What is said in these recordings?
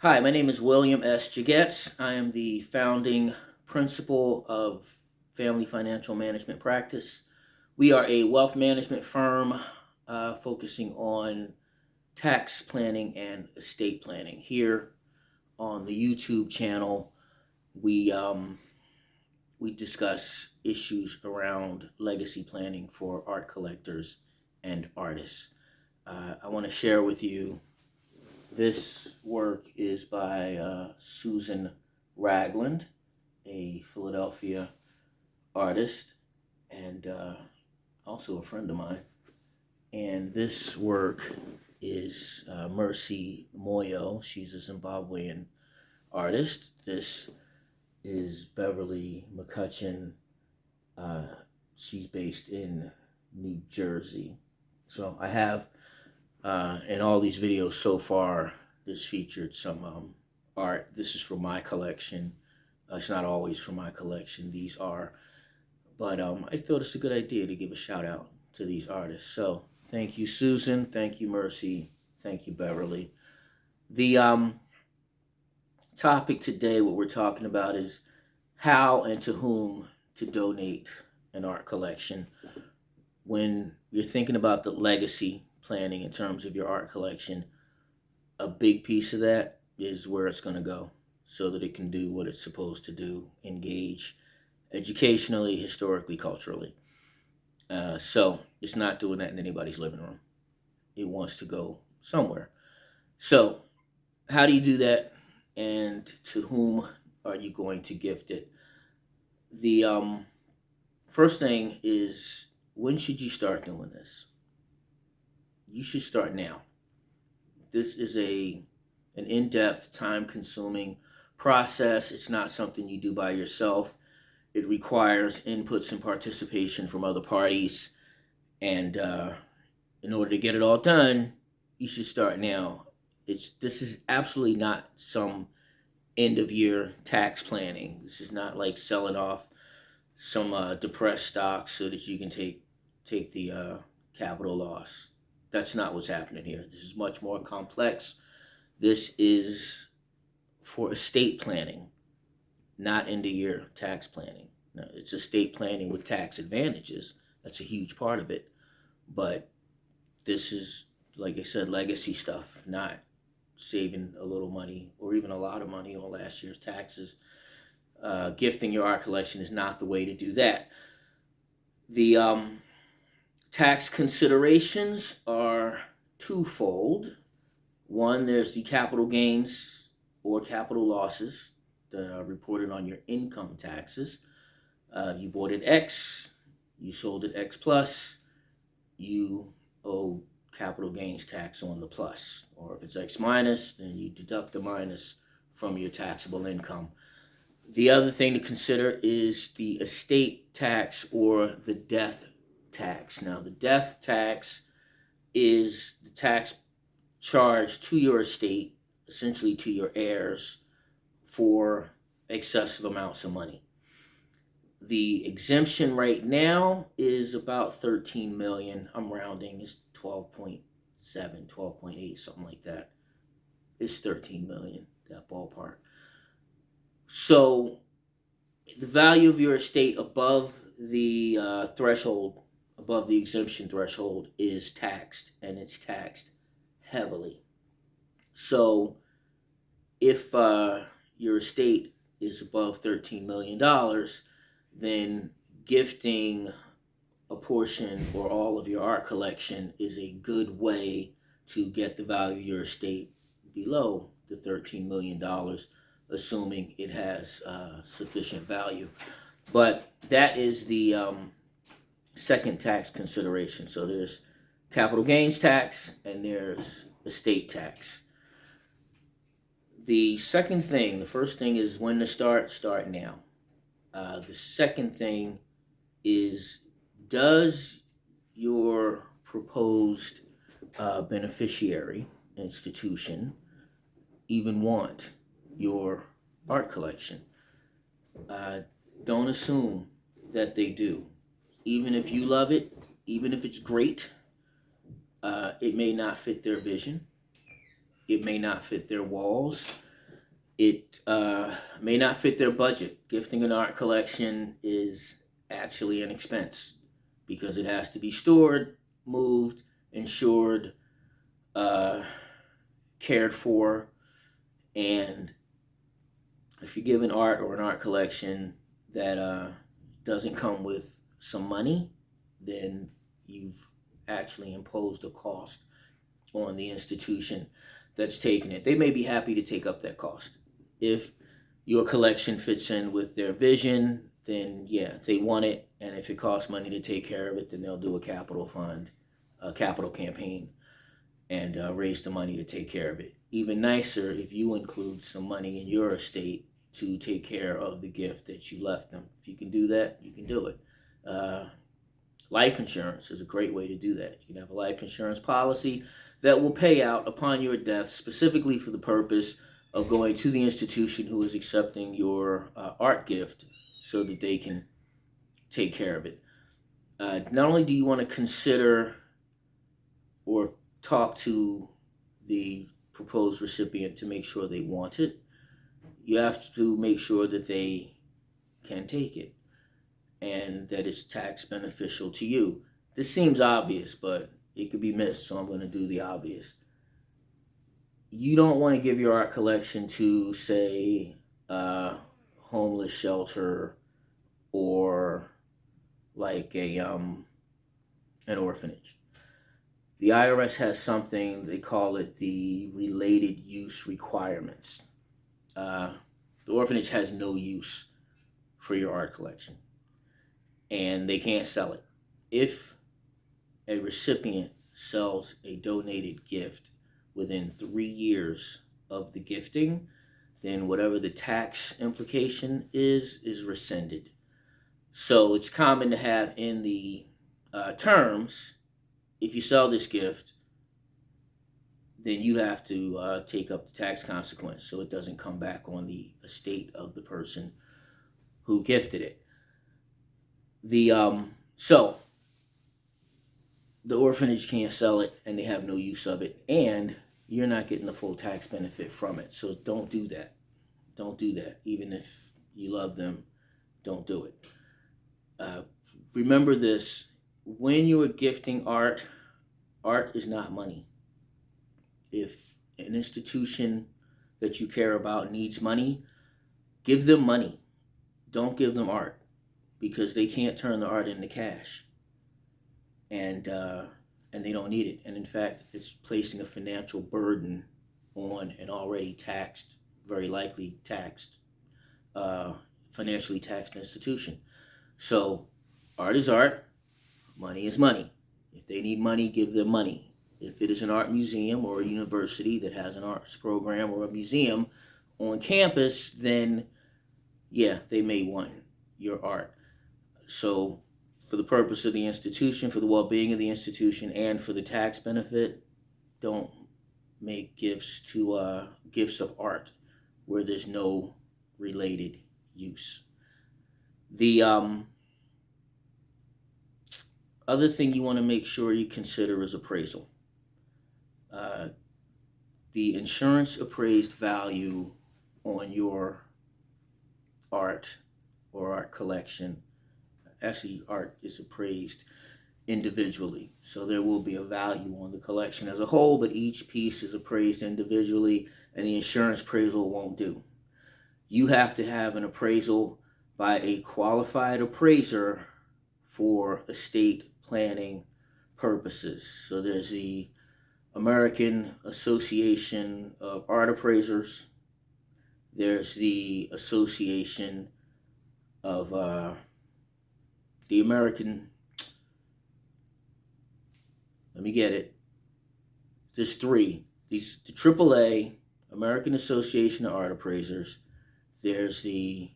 Hi, my name is William S. Jagetz. I am the founding principal of Family Financial Management Practice. We are a wealth management firm focusing on tax planning and estate planning. Here on the YouTube channel, we we discuss issues around legacy planning for art collectors and artists. I want to share with you. This work is by Susan Ragland, a Philadelphia artist and also a friend of mine. And this work is Mercy Moyo. She's a Zimbabwean artist. This is Beverly McCutcheon. Uh, she's based in New Jersey. So I have in all these videos so far, this featured some art. This is from my collection. It's not always from my collection. These are, but I thought it's a good idea to give a shout out to these artists. So thank you, Susan. Thank you, Mercy. Thank you, Beverly. The topic today, what we're talking about is how and to whom to donate an art collection. When you're thinking about the legacy planning in terms of your art collection, a big piece of that is where it's going to go so that it can do what it's supposed to do, engage educationally, historically, culturally. So it's not doing that in anybody's living room. It wants to go somewhere. So how do you do that, and to whom are you going to gift it? The first thing is, when should you start doing this? You should start now. This is an in-depth, time-consuming process. It's not something you do by yourself. It requires inputs and participation from other parties. And in order to get it all done, you should start now. This is absolutely not some end-of-year tax planning. This is not like selling off some depressed stocks so that you can take the capital loss. That's not what's happening here. This is much more complex. This is for estate planning, not end-of-year tax planning. Now, it's estate planning with tax advantages. That's a huge part of it. But this is, like I said, legacy stuff, not saving a little money or even a lot of money on last year's taxes. Gifting your art collection is not the way to do that. The tax considerations are twofold. One, there's the capital gains or capital losses that are reported on your income taxes. You bought at X, you sold at X plus, you owe capital gains tax on the plus. Or if it's X minus, then you deduct the minus from your taxable income. The other thing to consider is the estate tax or the death tax. Now, the death tax is the tax charged to your estate, essentially to your heirs, for excessive amounts of money. The exemption right now is about 13 million. I'm rounding. It's 12.7, 12.8, something like that. It's 13 million, that ballpark. So the value of your estate above the threshold, above the exemption threshold, is taxed, and it's taxed heavily. So if your estate is above $13 million, then gifting a portion or all of your art collection is a good way to get the value of your estate below the $13 million, assuming it has sufficient value. But that is the second tax consideration. So there's capital gains tax and there's estate tax. The first thing is when to start now. The second thing is, does your proposed beneficiary institution even want your art collection? Don't assume that they do. Even if you love it, even if it's great, it may not fit their vision. It may not fit their walls. It may not fit their budget. Gifting an art collection is actually an expense because it has to be stored, moved, insured, uh, cared for, and if you give an art or an art collection that doesn't come with some money, then you've actually imposed a cost on the institution that's taking it. They may be happy to take up that cost. If your collection fits in with their vision, then yeah, they want it. And if it costs money to take care of it, then they'll do a capital fund, a capital campaign, and raise the money to take care of it. Even nicer if you include some money in your estate to take care of the gift that you left them. If you can do that, you can do it. Uh, Life insurance is a great way to do that. You can have a life insurance policy that will pay out upon your death specifically for the purpose of going to the institution who is accepting your art gift so that they can take care of it. Not only do you want to consider or talk to the proposed recipient to make sure they want it, you have to make sure that they can take it and that it's tax beneficial to you. This seems obvious, but it could be missed, so I'm going to do the obvious. You don't want to give your art collection to, say, a homeless shelter or like an orphanage. The IRS has something, they call it the related use requirements. The orphanage has no use for your art collection, and they can't sell it. If a recipient sells a donated gift within 3 years of the gifting, then whatever the tax implication is rescinded. So it's common to have in the terms, if you sell this gift, then you have to take up the tax consequence so it doesn't come back on the estate of the person who gifted it. So the orphanage can't sell it and they have no use of it, and you're not getting the full tax benefit from it. So don't do that. Don't do that. Even if you love them, don't do it. Remember this: when you are gifting art, art is not money. If an institution that you care about needs money, give them money. Don't give them art, because they can't turn the art into cash, and they don't need it. And in fact, it's placing a financial burden on an already taxed, very likely taxed, financially taxed institution. So, art is art, money is money. If they need money, give them money. If it is an art museum or a university that has an arts program or a museum on campus, then yeah, they may want your art. So for the purpose of the institution, for the well-being of the institution, and for the tax benefit, don't make gifts of art where there's no related use. The other thing you want to make sure you consider is appraisal. The insurance appraised value on your art or art collection, actually art is appraised individually, so there will be a value on the collection as a whole, but each piece is appraised individually, and the insurance appraisal won't do. You have to have an appraisal by a qualified appraiser for estate planning purposes. So there's the American Association of Art Appraisers. There's the Association of the American, let me get it. There's three. The AAA, American Association of Art Appraisers. There's the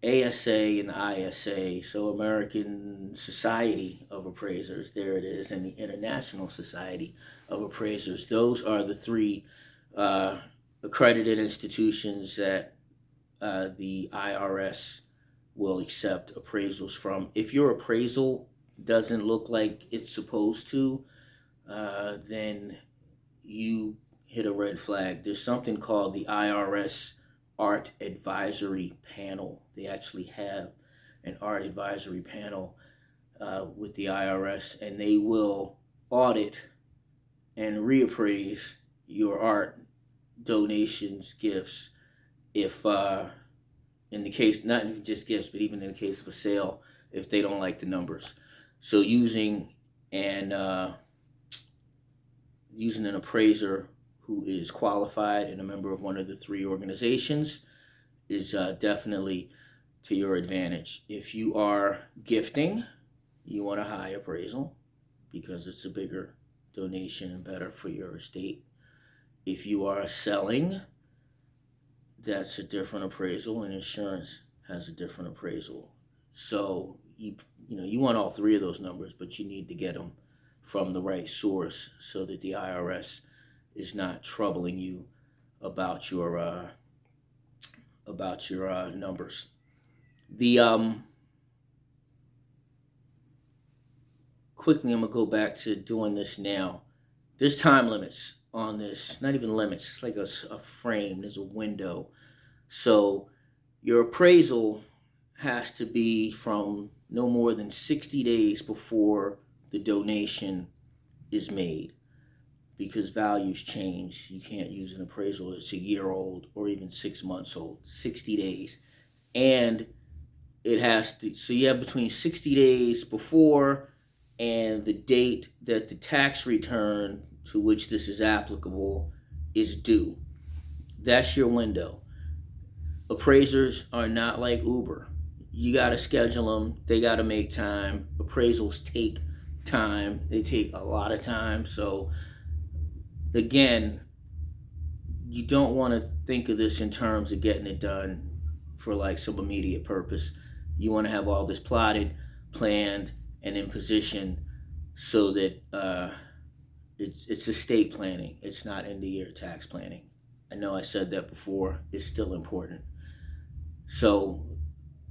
ASA and the ISA, so American Society of Appraisers, there it is, and the International Society of Appraisers. Those are the three accredited institutions that the IRS will accept appraisals from. If your appraisal doesn't look like it's supposed to, then you hit a red flag. There's something called the IRS Art Advisory Panel. They actually have an art advisory panel with the IRS, and they will audit and reappraise your art donations, gifts, if in the case, not even just gifts, but even in the case of a sale, if they don't like the numbers. So using an appraiser who is qualified and a member of one of the three organizations is definitely to your advantage. If you are gifting, you want a high appraisal because it's a bigger donation and better for your estate. If you are selling, that's a different appraisal, and insurance has a different appraisal. So you want all three of those numbers, but you need to get them from the right source so that the IRS is not troubling you about your numbers. Quickly, I'm gonna go back to doing this now. There's time limits on this, not even limits. It's like a frame. There's a window. So your appraisal has to be from no more than 60 days before the donation is made, because values change. You can't use an appraisal that's a year old or even 6 months old. 60 days. And it has to, so you have between 60 days before and the date that the tax return to which this is applicable is due. That's your window. Appraisers are not like Uber. You got to schedule them. They got to make time. Appraisals take time. They take a lot of time. So again, you don't want to think of this in terms of getting it done for like some immediate purpose. You want to have all this plotted, planned, and in position so that it's estate planning. It's not end of year tax planning. I know I said that before. It's still important. So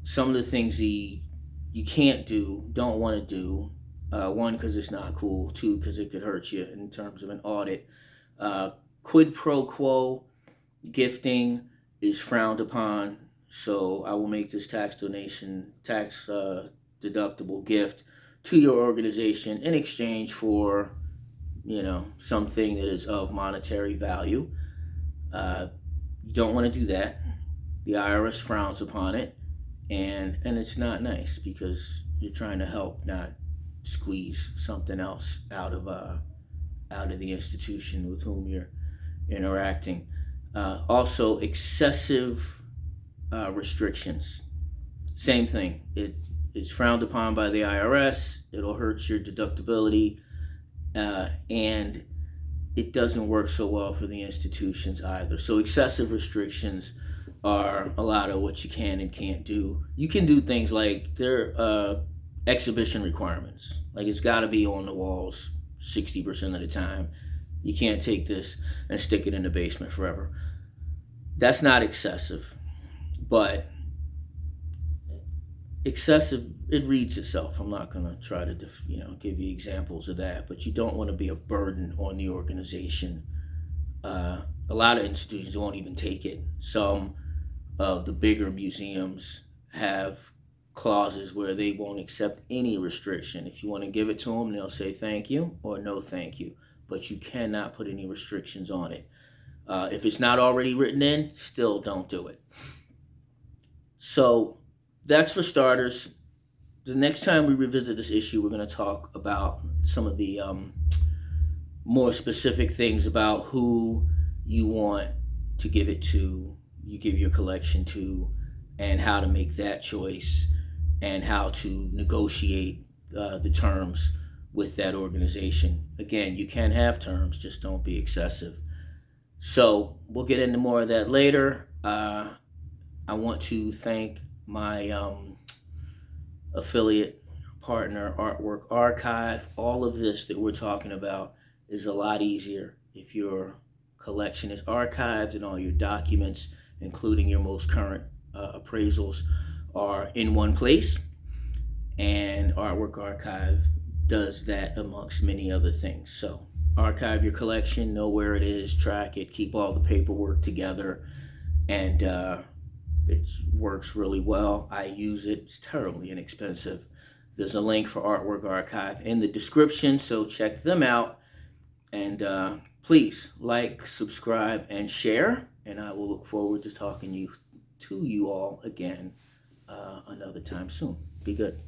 some of the things you can't do, don't want to do, one, because it's not cool. Two, because it could hurt you in terms of an audit. Quid pro quo gifting is frowned upon. So I will make this tax donation, tax deductible gift to your organization in exchange for, something that is of monetary value. You don't want to do that. The IRS frowns upon it, and it's not nice because you're trying to help, not squeeze something else out of the institution with whom you're interacting. Also, excessive restrictions. Same thing. It's frowned upon by the IRS. It'll hurt your deductibility, and it doesn't work so well for the institutions either. So excessive restrictions are a lot of what you can and can't do. You can do things like they're exhibition requirements. Like it's got to be on the walls 60% of the time. You can't take this and stick it in the basement forever. That's not excessive, but excessive, it reads itself. I'm not going to try to give you examples of that, but you don't want to be a burden on the organization. A lot of institutions won't even take it. Some of the bigger museums have clauses where they won't accept any restriction. If you want to give it to them, they'll say thank you or no thank you, but you cannot put any restrictions on it. If it's not already written in, still don't do it. So that's for starters. The next time we revisit this issue, we're going to talk about some of the more specific things about who you want to give it to, you give your collection to, and how to make that choice, and how to negotiate the terms with that organization. Again, you can have terms, just don't be excessive. So we'll get into more of that later. I want to thank my affiliate partner, Artwork Archive. All of this that we're talking about is a lot easier if your collection is archived and all your documents, including your most current appraisals, are in one place. And Artwork Archive does that amongst many other things. So archive your collection, know where it is, track it, keep all the paperwork together, and it works really well. I use it. It's terribly inexpensive. There's a link for Artwork Archive in the description, so check them out. And please like, subscribe, and share. And I will look forward to talking to you all again another time soon. Be good.